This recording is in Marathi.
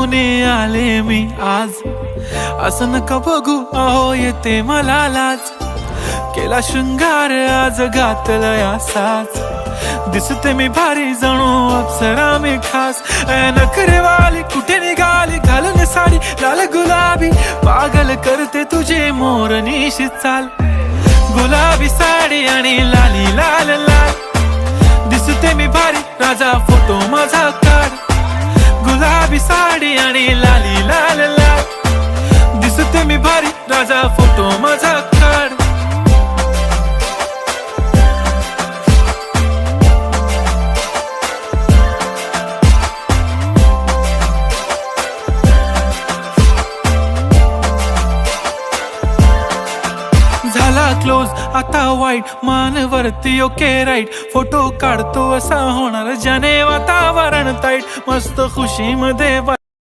घेऊन आले मी आज. असं नका बघू अहो येते मला लाज. केला शृंगार आज घातलाय असाच. दिसते मी भारी जणू अप्सरा मी खास. नखरेवाली कुठे निघाली घालून साडी लाल गुलाबी. पागल करते तुझे मोरनीशी चाल. गुलाबी साडी आणि लाली लाल लाल. दिसते मी भारी राजा फोटो माझा काढ. गुलाबी साडी आणि लाली लाल लाल. दिसते मी भारी राजा फोटो माझा काढ. झाला क्लोज आता वाईट मानवरती ओके राईट. फोटो काढतो असा होणार ज्याने वातावरण ताईट. मस्त खुशी मध्ये